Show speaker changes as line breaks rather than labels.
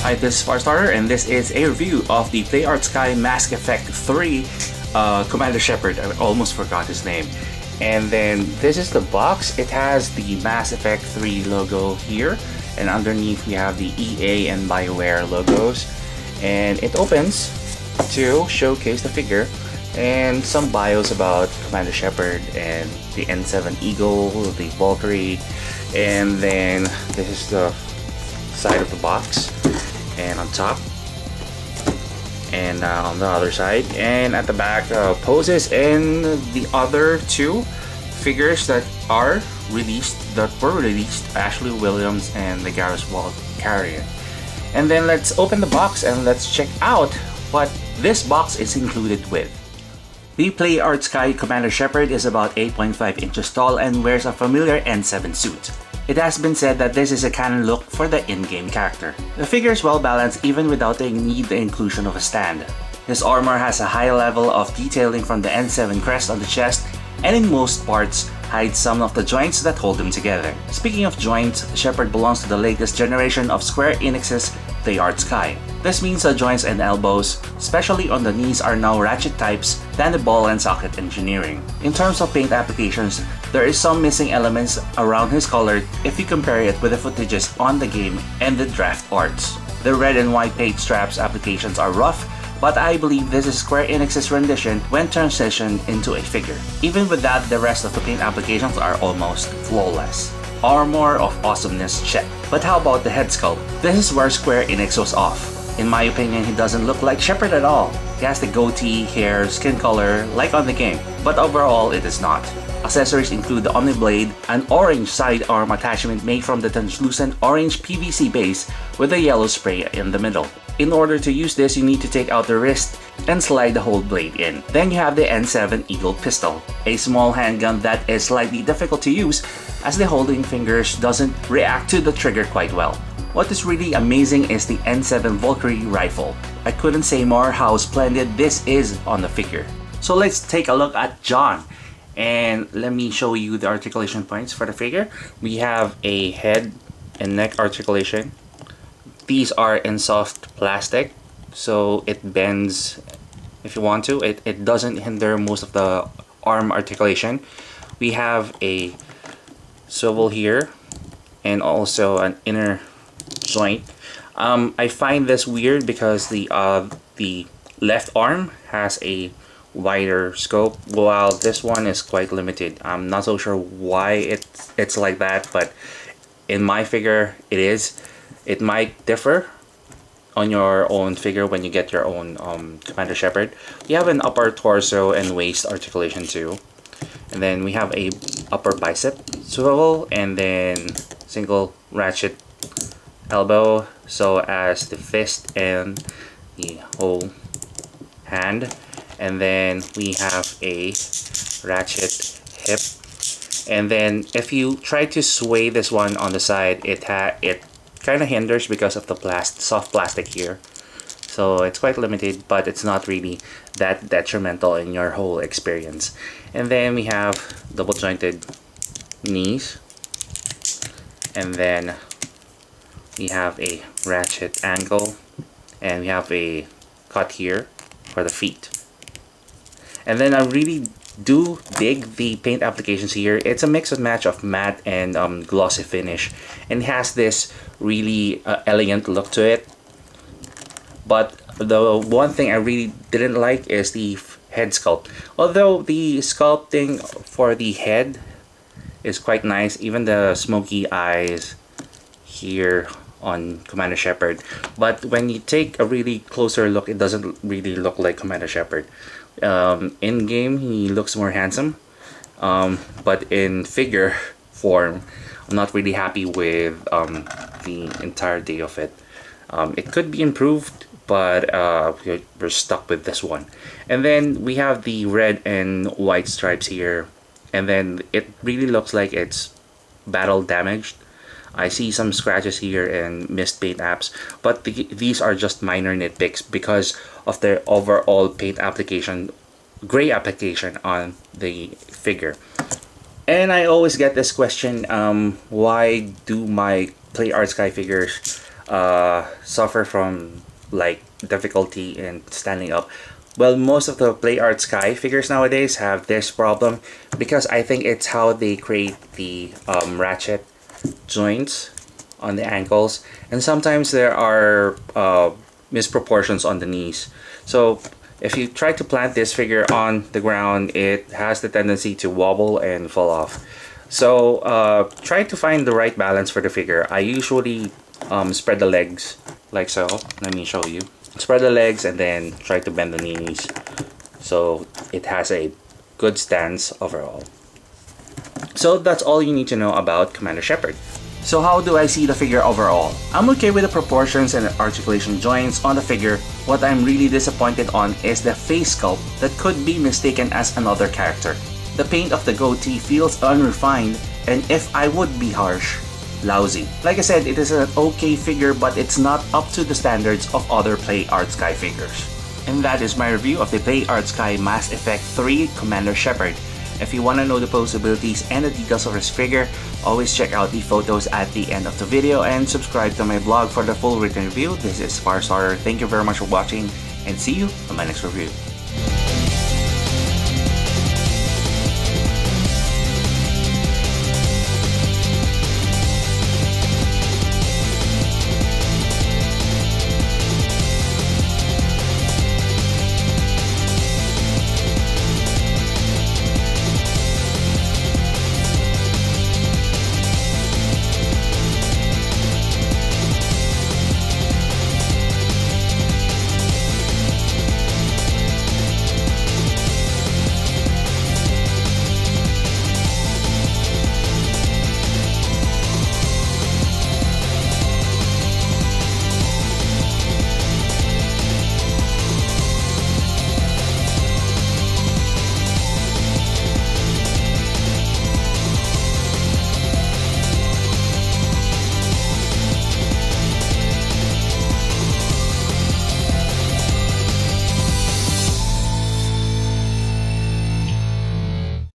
Hi, this is Firestarter, and this is a review of the Arts Kai Mass Effect 3 Commander Shepard. I almost forgot his name. And then this is the box. It has the Mass Effect 3 logo here, and underneath we have the EA and BioWare logos. And it opens to showcase the figure and some bios about Commander Shepard and the N7 Eagle, the Valkyrie, and then this is the side of the box, and on top, and on the other side, and at the back, poses and the other two figures that were released, Ashley Williams and the Garrus Valkyrian. And then let's open the box and let's check out what this box is included with. The Arts Kai Commander Shepard is about 8.5 inches tall and wears a familiar N7 suit. It has been said that this is a canon look for the in-game character. The figure is well balanced even without the inclusion of a stand. His armor has a high level of detailing from the N7 crest on the chest, and in most parts hides some of the joints that hold them together. Speaking of joints, Shepard belongs to the latest generation of Square Enix's Arts Kai. This means the joints and elbows, especially on the knees, are now ratchet types than the ball and socket engineering. In terms of paint applications, there is some missing elements around his color if you compare it with the footages on the game and the draft arts. The red and white paint straps applications are rough, but I believe this is Square Enix's rendition when transitioned into a figure. Even with that, the rest of the paint applications are almost flawless. Armor of awesomeness, check. But how about the head sculpt? This is where Square Enix was off. In my opinion, he doesn't look like Shepard at all. He has the goatee, hair, skin color like on the game, but overall it is not. Accessories include the Omniblade, an orange sidearm attachment made from the translucent orange PVC base with a yellow spray in the middle. In order to use this, you need to take out the wrist and slide the whole blade in. Then you have the N7 Eagle pistol, a small handgun that is slightly difficult to use as the holding fingers doesn't react to the trigger quite well. What is really amazing is the N7 Valkyrie rifle. I couldn't say more how splendid this is on the figure. So let's take a look at John. And let me show you the articulation points for the figure. We have a head and neck articulation. These are in soft plastic, so it bends if you want to. It doesn't hinder most of the arm articulation. We have a swivel here and also an inner joint. I find this weird because the left arm has a wider scope while this one is quite limited. I'm not so sure why it's like that, but in my figure it is. It might differ on your own figure when you get your own Commander Shepard. We have an upper torso and waist articulation too, and then we have a upper bicep swivel and then single ratchet elbow so as the fist and the whole hand, and then we have a ratchet hip, and then if you try to sway this one on the side, it kind of hinders because of the soft plastic here, so it's quite limited, but it's not really that detrimental in your whole experience. And then we have double jointed knees, and then we have a ratchet angle, and we have a cut here for the feet. And then I really do dig the paint applications here. It's a mix and match of matte and glossy finish, and it has this really elegant look to it. But the one thing I really didn't like is the head sculpt. Although the sculpting for the head is quite nice, even the smoky eyes here on Commander Shepard, but when you take a really closer look, it doesn't really look like Commander Shepard. In game he looks more handsome, but in figure form I'm not really happy with the entirety of it. It could be improved, but we're stuck with this one. And then we have the red and white stripes here, and then it really looks like it's battle damaged. I see some scratches here and missed paint apps, but these are just minor nitpicks because of the overall paint application, gray application on the figure. And I always get this question, why do my Arts Kai figures suffer from like difficulty in standing up. Well, most of the Play Arts Kai figures nowadays have this problem because I think it's how they create the ratchet joints on the ankles, and sometimes there are misproportions on the knees. So if you try to plant this figure on the ground, it has the tendency to wobble and fall off. So try to find the right balance for the figure. I usually spread the legs like so. Let me show you. Spread the legs and then try to bend the knees so it has a good stance overall. So that's all you need to know about Commander Shepard. So how do I see the figure overall? I'm okay with the proportions and the articulation joints on the figure. What I'm really disappointed on is the face sculpt that could be mistaken as another character. The paint of the goatee feels unrefined, and if I would be harsh, lousy. Like I said, it is an okay figure, but it's not up to the standards of other Play Arts Kai figures. And that is my review of the Play Arts Kai Mass Effect 3 Commander Shepard. If you want to know the possibilities and the details of this figure, always check out the photos at the end of the video and subscribe to my blog for the full written review. This is Farstarter. Thank you very much for watching and see you on my next review.